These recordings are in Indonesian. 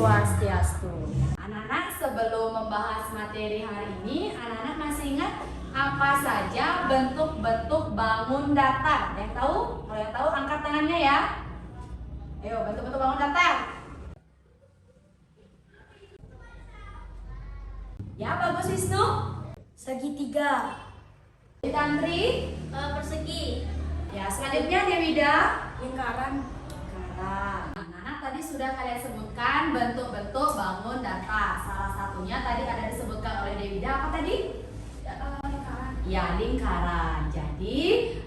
Swastiastu. Anak-anak, sebelum membahas materi hari ini, anak-anak masih ingat apa saja bentuk-bentuk bangun datar? Yang tahu? Kalau yang tahu angkat tangannya ya. Ayo, bentuk-bentuk bangun datar. Ya, bagus Wisnu. Segitiga. Tantri, Persegi. ya, selanjutnya Dewida. Lingkaran. Lingkaran. Anak-anak tadi sudah kalian sebutkan bentuk-bentuk bangun datar. Salah satunya tadi ada disebutkan oleh Dewida apa tadi? Lingkaran. Ya, lingkaran. Jadi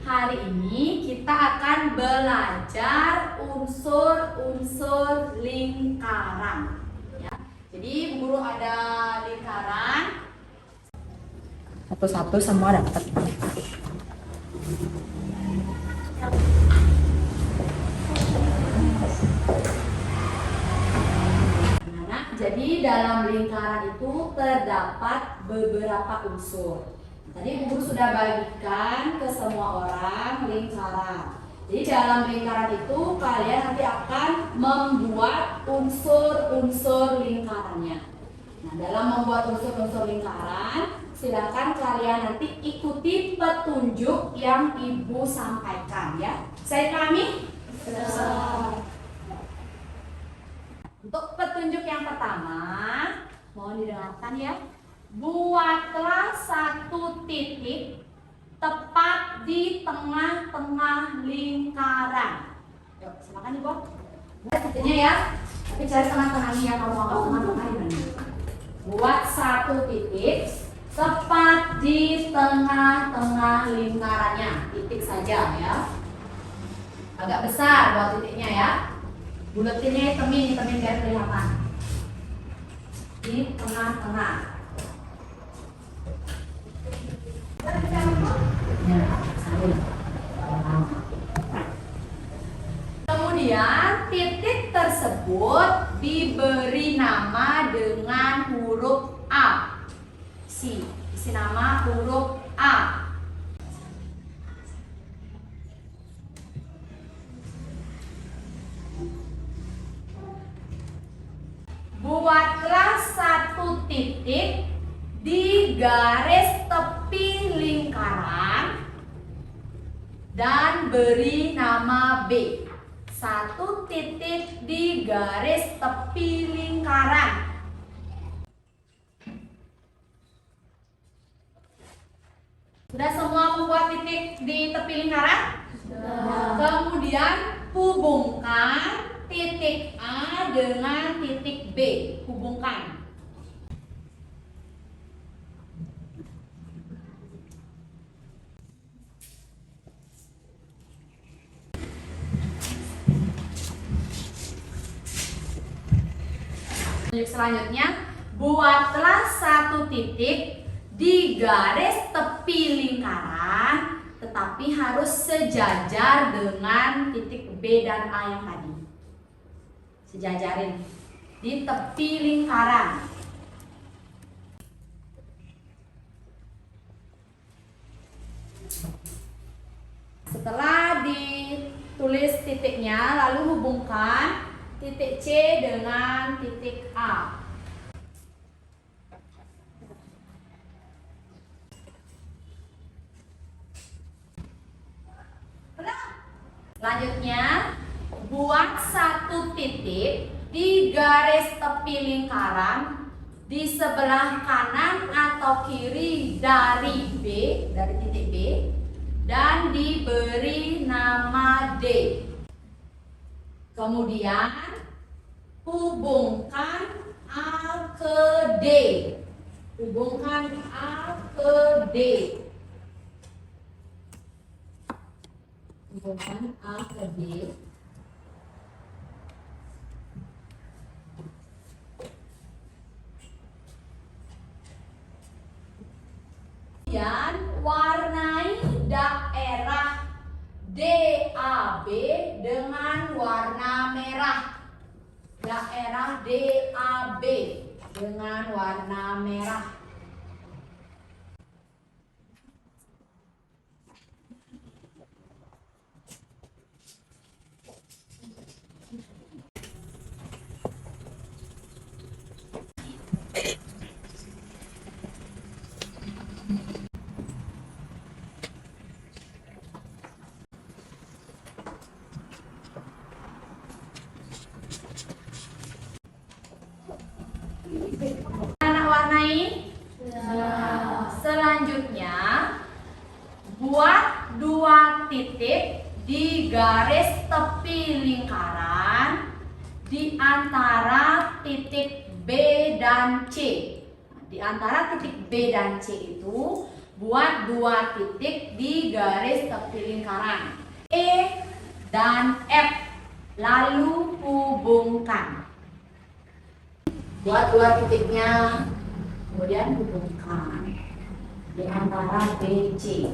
hari ini kita akan belajar unsur-unsur lingkaran. Ya. Jadi Bu Guru ada lingkaran. Satu-satu semua dapat. Anak, jadi dalam lingkaran itu terdapat beberapa unsur. Tadi Bu Guru sudah bagikan ke semua orang lingkaran. Jadi dalam lingkaran itu kalian nanti akan membuat unsur-unsur lingkarannya. Nah, dalam membuat unsur-unsur lingkaran, silakan kalian nanti ikuti petunjuk yang Ibu sampaikan ya. Saya pahami? Untuk petunjuk yang pertama, mohon didengarkan ya. Buatlah satu titik tepat di tengah-tengah lingkaran. Yuk, silakan Ibu. Buat titiknya ya. Tapi cari tengah-tengahnya ya, kalau mau tengah-tengah gimana? Buat satu titik tepat di tengah-tengah lingkarannya. Titik saja ya. Agak besar buat titiknya ya. Buletinnya hitemin biar kelihatan. Di tengah-tengah. Kemudian titik tersebut diberi nama dengan huruf A. Isi nama huruf A. Buatlah satu titik di garis tepi lingkaran dan beri nama B. Satu titik di garis tepi lingkaran. Sudah semua membuat titik di tepi lingkaran? Sudah. Kemudian hubungkan titik A dengan titik B. Hubungkan. Selanjutnya, buatlah satu titik di garis tepi lingkaran, tetapi harus sejajar dengan titik B dan A yang tadi. Sejajarin di tepi lingkaran. Setelah ditulis titiknya, lalu hubungkan titik C dengan titik A. Selanjutnya, buat satu titik di garis tepi lingkaran di sebelah kanan atau kiri dari B, dari titik B, dan diberi nama D. Kemudian hubungkan A ke D. Hubungkan A ke D. Hubungkan A ke D. Kemudian warnai daerah DAB dengan warna merah. Daerah DAB dengan warna merah. garis tepi lingkaran di antara titik B dan C. Di antara titik B dan C itu buat 2 titik di garis tepi lingkaran E dan F, lalu hubungkan. Buat 2 titiknya, kemudian hubungkan di antara B, C.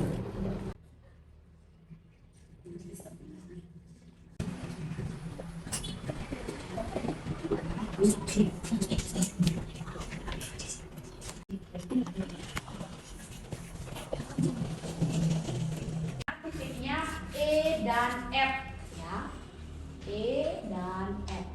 Titiknya E dan F ya. E dan F.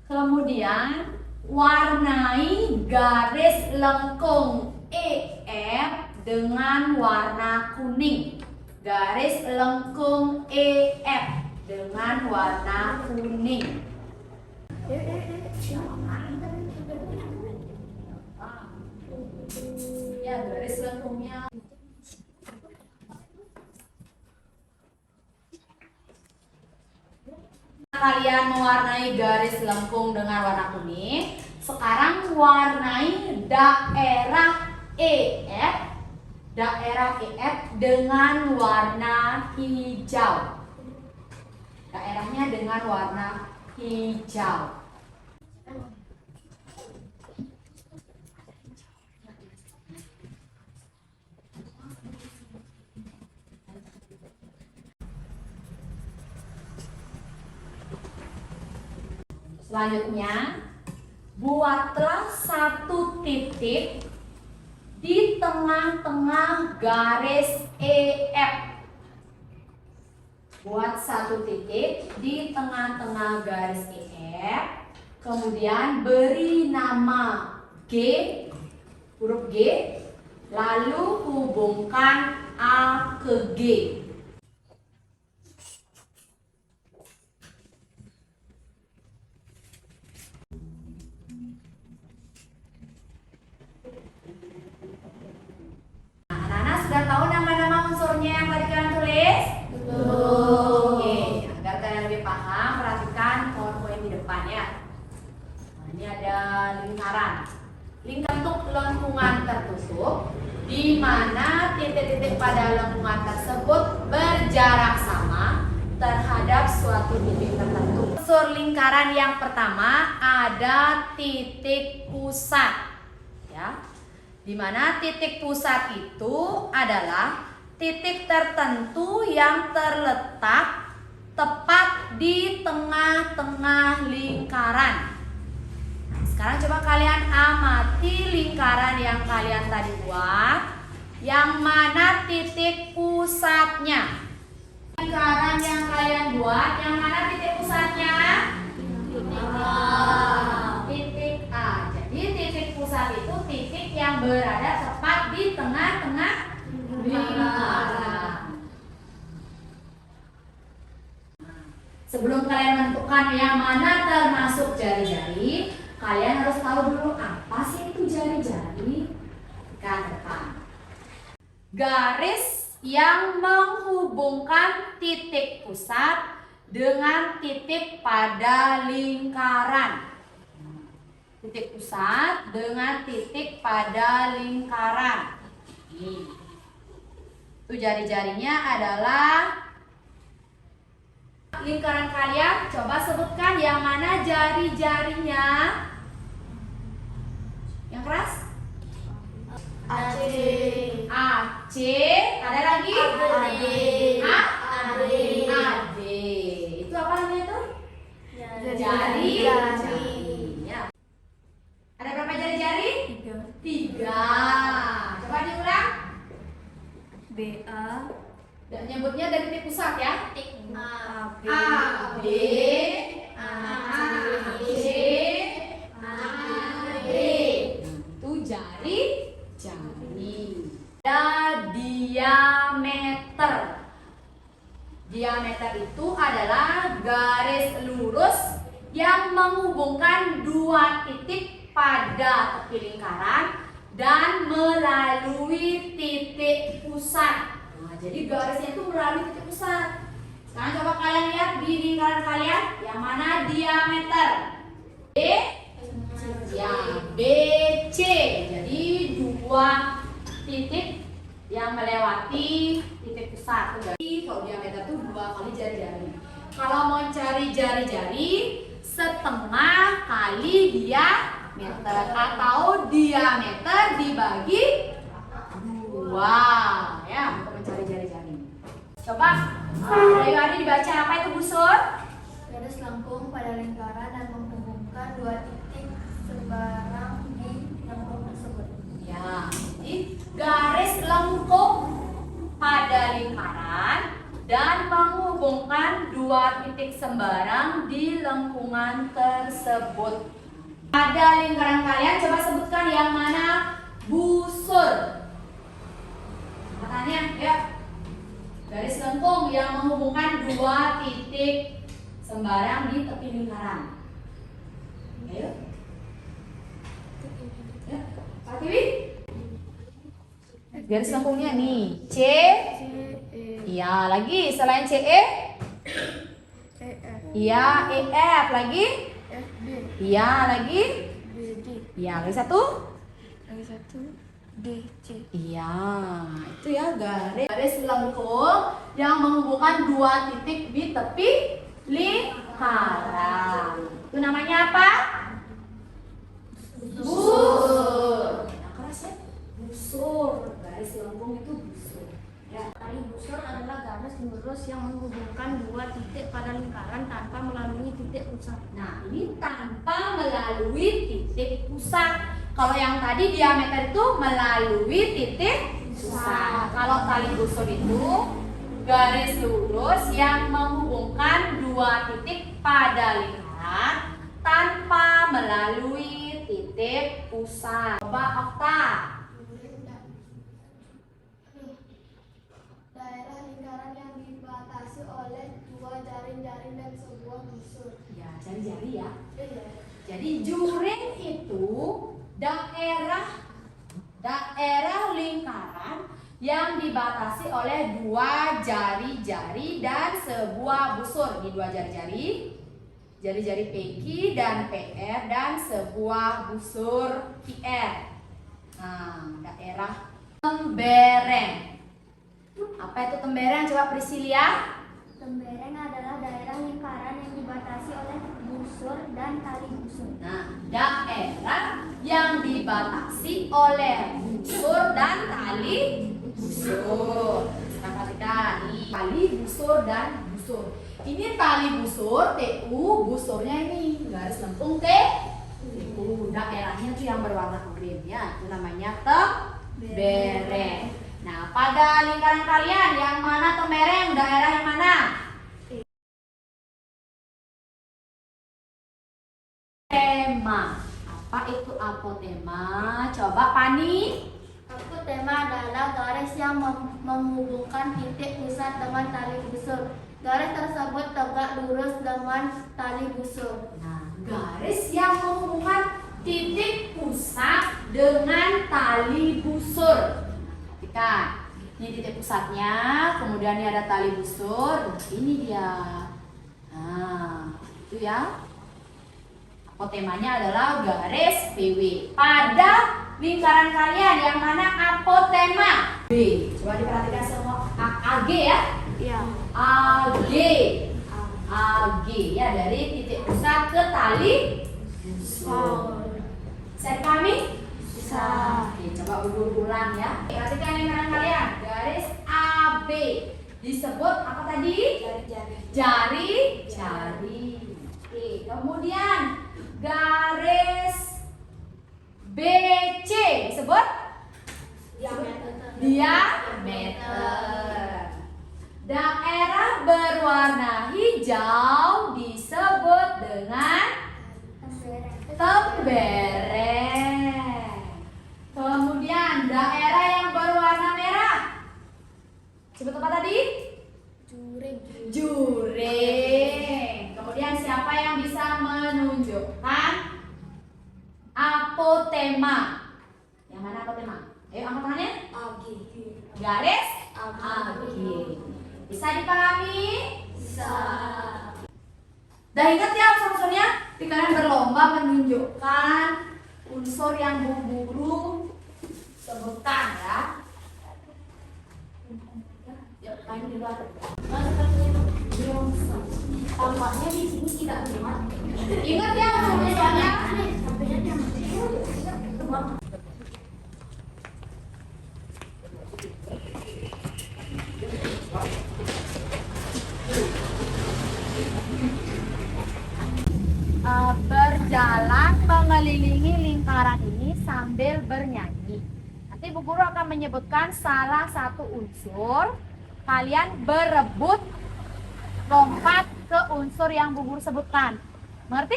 Kemudian warnai garis lengkung EF dengan warna kuning. Garis lengkung EF dengan warna kuning. Ya, garis lengkungnya. Kalian mewarnai garis lengkung dengan warna kuning. Sekarang warnai daerah EF dengan warna hijau. Daerahnya dengan warna hijau. Selanjutnya, buatlah 1 titik di tengah-tengah garis EF. Buat 1 titik di tengah-tengah garis EF. Kemudian beri nama G, huruf G, lalu hubungkan A ke G. Sudah tahu nama-nama unsurnya yang tadi kalian tulis? Oke, agar kalian lebih paham, perhatikan poin-poin di depan ya. Nah, ini ada lingkaran. Lingkaran untuk lengkungan tertutup, di mana titik-titik pada lengkungan tersebut berjarak sama terhadap suatu titik tertentu. Unsur lingkaran yang pertama ada titik pusat, ya. Di mana titik pusat itu adalah titik tertentu yang terletak tepat di tengah-tengah lingkaran. Nah, sekarang coba kalian amati lingkaran yang kalian tadi buat. Yang mana titik pusatnya? Lingkaran yang kalian buat, yang mana titik pusatnya? Titik A. Jadi titik pusat itu titik yang berada tepat di tengah-tengah lingkaran. Sebelum kalian menentukan yang mana termasuk jari-jari, kalian harus tahu dulu apa sih itu jari-jari. Katakan garis yang menghubungkan titik pusat dengan titik pada lingkaran. Titik pusat dengan titik pada lingkaran. Itu jari-jarinya adalah lingkaran kalian. Coba sebutkan yang mana jari-jarinya. Yang keras? AC. AC. Ada lagi? AD. AD. Itu apa namanya tuh? Jari. Ya. Ada berapa jari-jari? 3. Coba diulang. BA. Dan nyebutnya dari titik pusat ya. Titik A, B, A, C, A, D. Itu jari-jari. Ada diameter. Diameter itu adalah garis lurus yang menghubungkan menghubungkan dua titik pada tepi lingkaran dan melalui titik pusat. Nah, jadi garisnya itu melalui titik pusat. Sekarang coba kalian lihat di lingkaran kalian yang mana diameter B, ya BC. Jadi dua titik yang melewati titik pusat. Jadi kalau diameter itu 2 kali jari-jari. Kalau mau cari jari-jari, setengah kali diameter atau diameter dibagi 2 ya untuk mencari jari-jari. Coba ayo dibaca apa itu busur? Garis lengkung pada lingkaran dan menghubungkan dua titik sembarang di lengkung tersebut. Ya, jadi garis lengkung pada lingkaran dan menghubungkan dua titik sembarang di lengkungan tersebut. Pada lingkaran kalian coba sebutkan yang mana busur. Katanya, ya. Garis lengkung yang menghubungkan dua titik sembarang di tepi lingkaran. Ayo. Ya, Pak Tiwi. Garis lengkungnya nih, C. Iya, lagi selain CE? Iya, EF lagi? Iya, lagi? Iya, lagi satu? DC. Iya, itu ya garis lengkung yang menghubungkan dua titik di tepi lingkaran. Itu namanya apa? Busur. Yang keras ya? Busur. Garis lengkung itu busur. Ya. Tali busur adalah garis lurus yang menghubungkan dua titik pada lingkaran tanpa melalui titik pusat. Nah, ini tanpa melalui titik pusat. Kalau yang tadi diameter itu melalui titik pusat. Kalau tali busur itu garis lurus yang menghubungkan dua titik pada lingkaran tanpa melalui titik pusat. Coba Okta. Daerah lingkaran yang dibatasi oleh dua jaring-jaring dan sebuah busur. Ya, jari-jari ya. Iya. Jadi juring itu daerah lingkaran yang dibatasi oleh dua jari-jari dan sebuah busur. Ini dua jari-jari PQ dan PR dan sebuah busur QR. Nah, daerah tembereng. Apa itu tembereng? Coba Priscilia. Tembereng adalah daerah lingkaran yang dibatasi oleh busur dan tali busur. Nah, daerah yang dibatasi oleh busur dan tali busur. Kita perhatikan nih, tali busur dan busur. Ini tali busur, TU, busurnya ini garis lengkung TU. Daerahnya tuh yang berwarna kuning ya, itu namanya tembereng. Nah, pada lingkaran kalian yang mana tembereng? Daerah yang mana? Apotema. Apa itu apotema? Coba Pani. Apotema adalah garis yang menghubungkan titik pusat dengan tali busur. Garis tersebut tegak lurus dengan tali busur. Nah, garis yang menghubungkan titik pusat dengan tali busur. Perhatikan, ini titik pusatnya, kemudian ini ada tali busur. Ini dia. Nah, itu ya. Apotemanya adalah garis PW. Pada lingkaran kalian yang mana apotema? B. Coba diperhatikan semua. AG ya? Iya. AG. AG ya, dari titik pusat ke tali busur. Bisa dipahami? Bisa. Oke, coba ulang ya. Perhatikan lingkaran kalian. Garis AB disebut apa tadi? Jari-jari. Oke, kemudian garis BC disebut diameter. Daerah berwarna hijau disebut dengan tembereng. Kemudian daerah yang berwarna merah sebut apa tadi? Juring. Kemudian siapa yang bisa menunjukkan apotema. Yang mana apotema? Ayo angkat tangannya. Garis agi. Bisa dipahami? Bisa. Dah ingat ya unsur-unsurnya? Di kalian berlomba menunjukkan unsur yang Bu Guru sebutkan ya. Yuk, main di luar. Tampaknya di sini tidak muat. Ingat ya unsur-unsurnya. Berjalan mengelilingi lingkaran ini sambil bernyanyi. Nanti Bu Guru akan menyebutkan salah satu unsur. Kalian berebut lompat ke unsur yang Bu Guru sebutkan. Mengerti?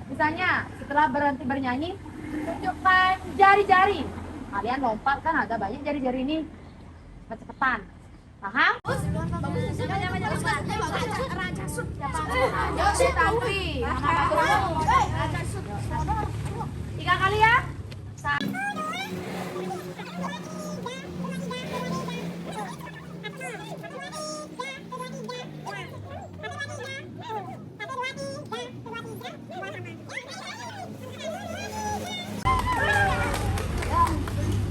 Misalnya setelah berhenti bernyanyi, tunjukkan jari-jari. Kalian lompat kan ada banyak jari-jari ini. Cepat-cepatan. Paham? Tiga kali ya.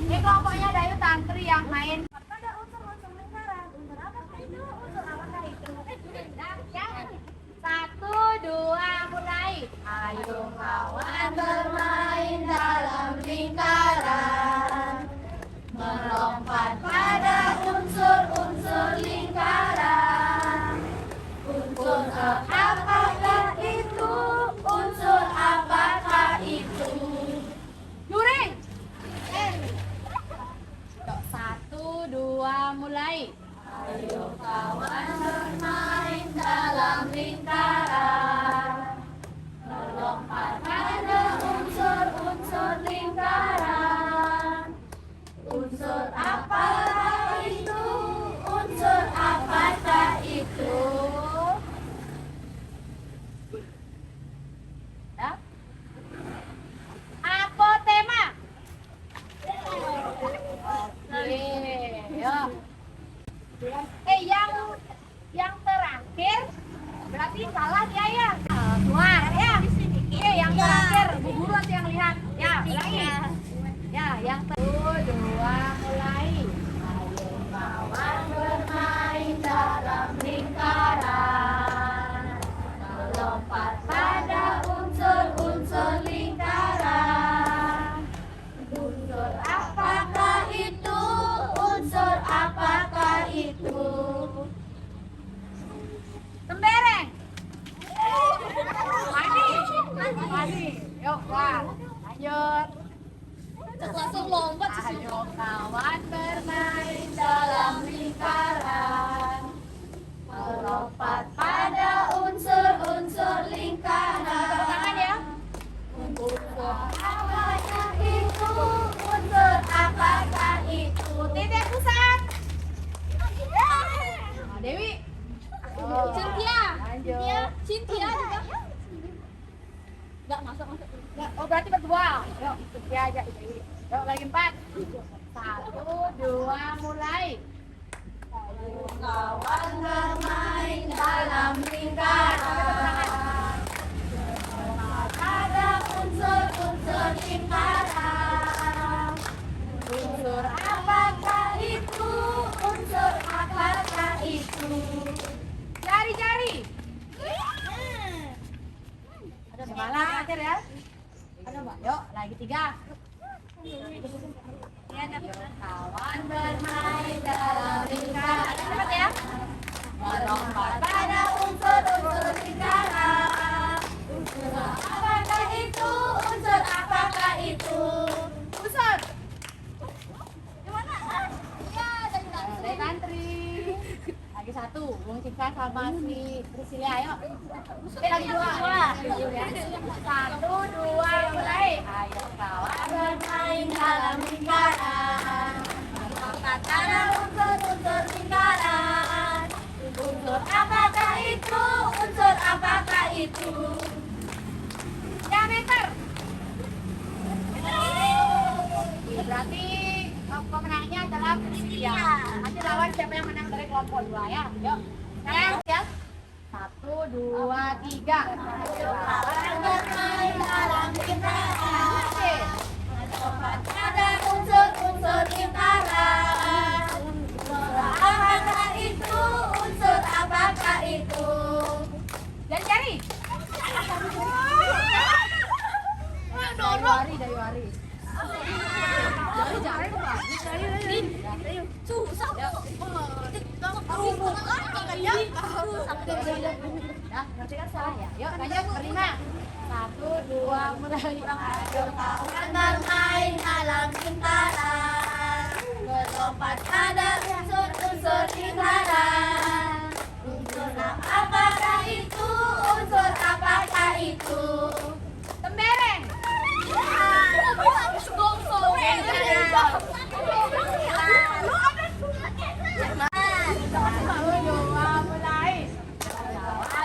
Ini kelompoknya Dayu Tantri yang main. Satu, dua, mulai. Ayo kawan bermain dalam lingkaran, melompat pada unsur-unsur lingkaran. Unsur apakah itu? Unsur apakah itu? Yuring. Satu, dua, mulai. Ayo kawan bermain dalam lingkaran, melompat pada unsur-unsur lingkaran. Unsur apakah itu? Unsur apakah itu? Ya? Apotema. Oke, yuk. Yang terakhir berarti salah dia ya. Keluar ya. Yang terakhir Bu Guru nanti yang lihat. Ya, ulangi. Ya, yang satu, dua, mulai. Ayo kawan bermain dalam lingkaran, melompat pada unsur-unsur lingkaran. Unsur apakah itu? Unsur apakah itu? Tembereng. Mani. Yuk, wah. Lanjut. Langsung lompat. Ayo kawan bermain dalam lingkaran, melompat pada unsur-unsur lingkaran. Tangan ya. Unsur apakah itu? Unsur apakah itu? Titik pusat. Dewi. Cynthia. Lanjut. Cynthia juga. Enggak masuk. Oh berarti berdua. Yuk, Cynthia aja. Yuk lagi 4. 1, 2, mulai. Ayo kawan bermain dalam lingkaran, ada unsur-unsur lingkaran. Unsur apakah itu? Unsur apakah itu? Jari-jari. Ada semangat terakhir ya. Ada Mbak. Yuk, lagi 3. Kawan bermain dalam lingkaran. Cepat ya. Melompat pada unsur-unsur lingkaran. Unsur apakah itu? Unsur apakah itu? Unsur. Gimana? Ya, dari Tantri. Lagi 1, Bung Cika sama si Priscilia, ayo. Lagi 2. 1, 2, mulai. Ayo kawan bermain dalam lingkaran, melompat pada unsur-unsur lingkaran. Unsur apakah itu? Unsur apakah itu? Diameter. Berarti pemenangnya adalah Priscia. Nanti lawan siapa yang menang dari kelompok 2 ya. Yuk. Ya. 1, 2, 3. Bermain dalam lingkaran, ada unsur-unsur lingkaran. Apakah itu? Unsur apakah itu? Dan cari. Dayuari. Cari. Susah. Ya, ngerti kan salah ya? Yuk, lanjut berlima. 1, 2, mulai. Bermain dalam lingkaran, berlompat ada unsur-unsur lingkaran. Unsur apakah itu? Unsur apakah itu? Tembereng.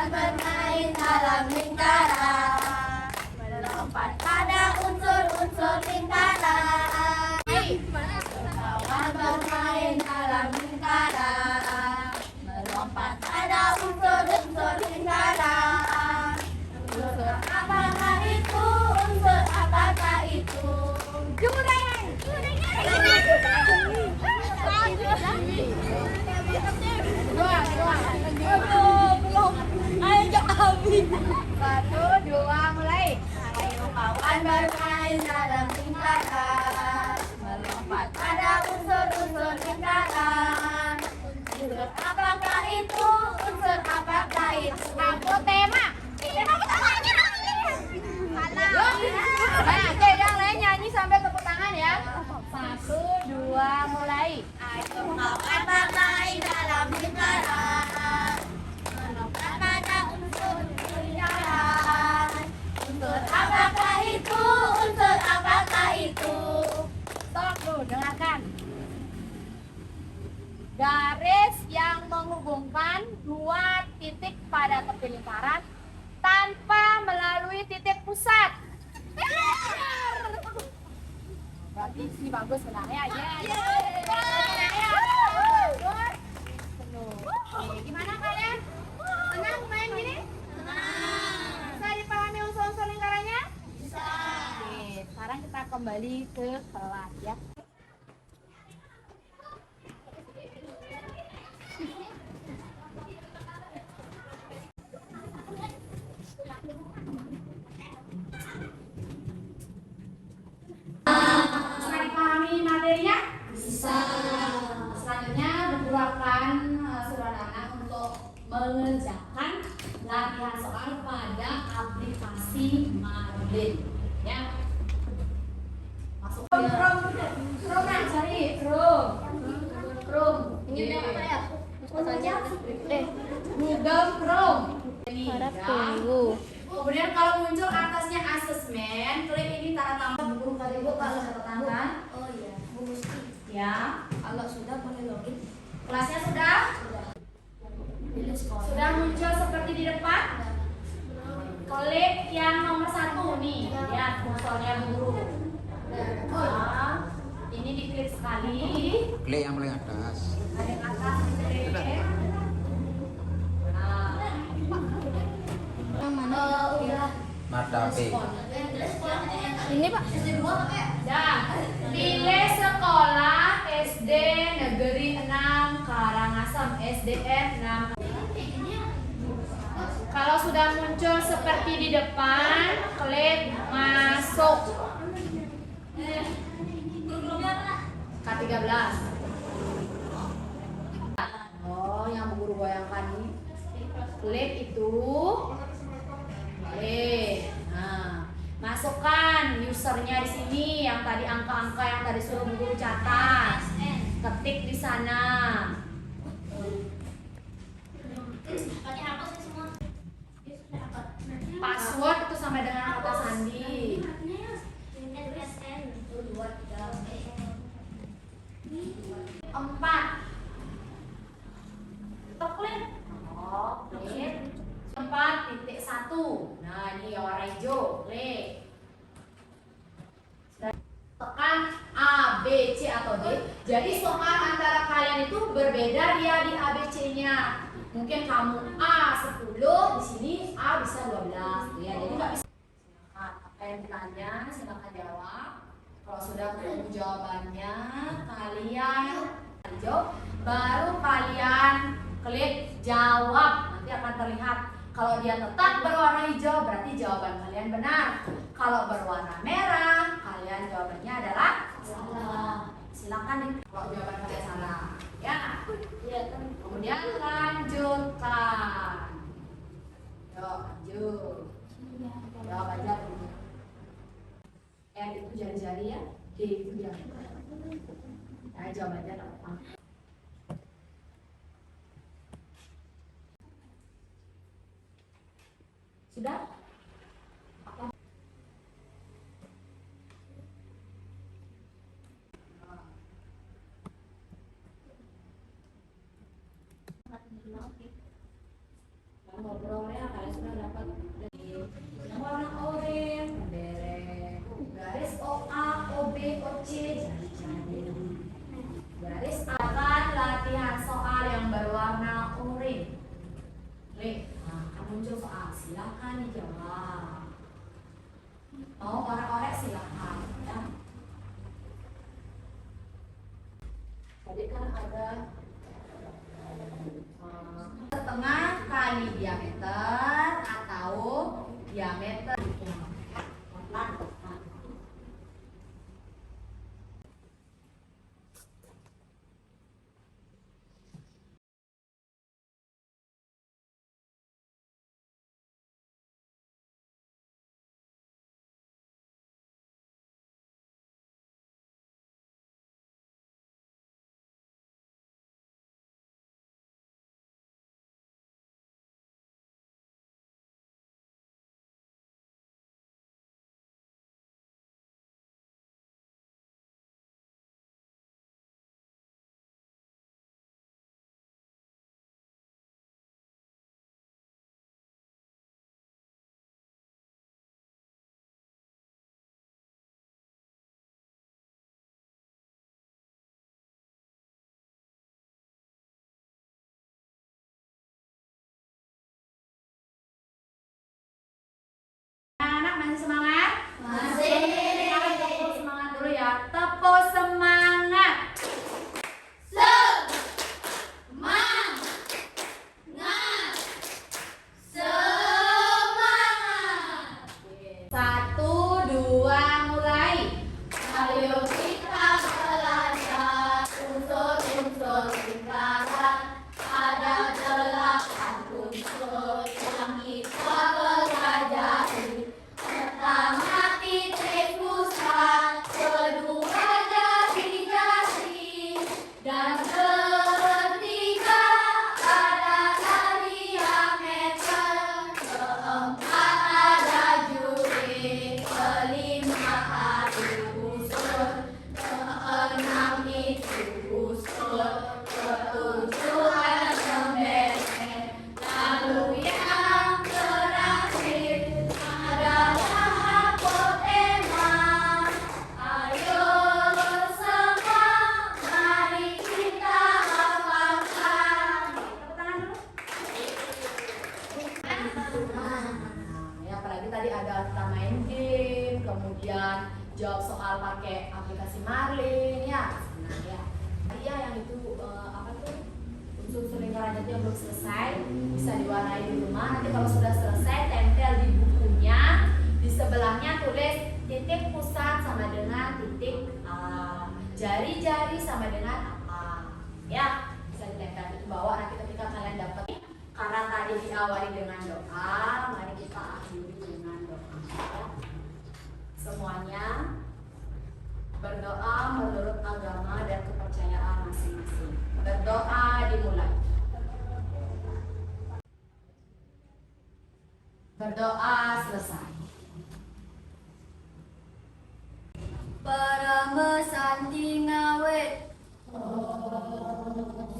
Bermain dalam lingkaran, berlompat pada unsur-unsur lingkaran. Bermain dalam lingkaran, melompat pada unsur-unsur lingkaran. Unsur apakah itu? Unsur apakah itu? Satu, dua, mulai. Ayo kawan bermain dalam lingkaran, melompat pada unsur-unsur lingkaran. Unsur apakah itu? Unsur apakah itu? Aku tema. Nah, oke, yang lain nyanyi sampai tepuk tangan ya. 1, 2, mulai. Ayo kawan bermain dalam lingkaran, melompat pada unsur-unsur lingkaran. Unsur apakah itu? Unsur apakah itu? Stop dulu, dengarkan. Garis yang menghubungkan 2 titik pada tepi lingkaran tanpa melalui titik pusat. Berarti sih bagus menangnya aja. Gimana kalian? Senang main gini? Bisa dipahami unsur-unsur lingkarannya? Bisa. Oke, sekarang kita kembali ke kelas ya. Bisa dipahami materinya? Bisa. Selanjutnya bergerakkan saudara untuk mengerjakan latihan soal pada aplikasi Marlin. Ya. Masuk Chrome cari Chrome. Ini apa ya? Google Chrome. Harap tunggu. Kemudian kalau muncul atasnya asesmen, klik ini tanda tambah buku tadi Bu kalau catatan kan? Oh iya, Ya. kalau sudah boleh login. Kelasnya sudah? Pilih sekolah. Sudah muncul seperti di depan? Klik yang nomor 1 nih, lihat kursornya guru. Nah, ini diklik sekali. Klik yang paling atas. Ada yang atas diklik. Nah, Yang mana? udah. Mata P. Ini Pak. Dan pilih sekolah SD Negeri 6 Karangasem SDN 6. Kalau sudah muncul seperti di depan, klik masuk. K13. Oh, yang guru bayangkan ini. Klik itu. Klik. Nah, masukkan usernya di sini yang tadi angka-angka yang tadi suruh guru catat. Ketik di sana. Password itu sama dengan kata sandi. 4. Klik. Oh, klik. 4.1. Nah, ini yang warna hijau. Klik. Tekan A, B, atau B. Jadi soal antara kalian itu berbeda dia di ABC-nya. Mungkin kamu A 10, di sini A bisa 12 ya. Jadi nggak bisa. Apa yang ditanya silakan jawab. Kalau sudah ketemu jawabannya, kalian jawab, baru kalian klik jawab. Nanti akan terlihat. Kalau dia tetap berwarna hijau, berarti jawaban kalian benar. Kalau berwarna merah, kalian jawabannya adalah salah. Silakan nih kalau jawaban kalian salah. Ya. Kemudian lanjutkan. Yuk, lanjut. Jawab aja. R itu jari-jari ya. D itu jari. Nah, jawab aja nggak apa-apa. Sudah? Ngobrolnya kalian sudah dapat yang warna oranye, derek, garis OA, OB, OC, jari-jari. Garis akan latihan soal yang berwarna oranye. Nah, akan muncul soal, silakan dijawab. Mau orek-orek silakan ya. Tadi kan ada setengah kali diameter atau diameter. Anak masih semangat? Masih. Tepuk semangat dulu ya. Tepuk semangat. Semangat. Semangat. 1, 2, mulai. Ayo kita belajar unsur-unsur lingkaran. Ada 8 unsur yang kita pelajari. Pertama titik pusat, kedua jari-jari, dan ketiga adalah diameter. Keempat ada juri, kelima ada unsur, keenam itu unsur, ketujuh ada pembenteng, lalu yang terakhir adalah apotema. Ayo bersama, mari kita hafalkan. Tepuk tangan dulu. Ya, apalagi tadi ada kita main game, kemudian jawab soal pakai aplikasi Marlin ya. Nah, ya. Iya yang itu apa tuh? Unsur-unsur lingkaran itu yang belum selesai bisa diwarnai di rumah. Nanti kalau sudah selesai tempel di bukunya. Di sebelahnya tulis titik pusat sama dengan titik A. Jari-jari sama dengan apa? Ya, bisa ditempel di bawah nanti ketika kalian dapat. Karena tadi diawali dengan doa, mari kita akhiri dengan doa. Ya. Semuanya berdoa menurut agama dan kepercayaan masing-masing. Berdoa dimulai. Berdoa selesai. Parama Santi ngawet.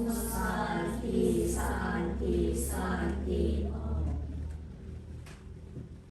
Santi, Santi, Santi.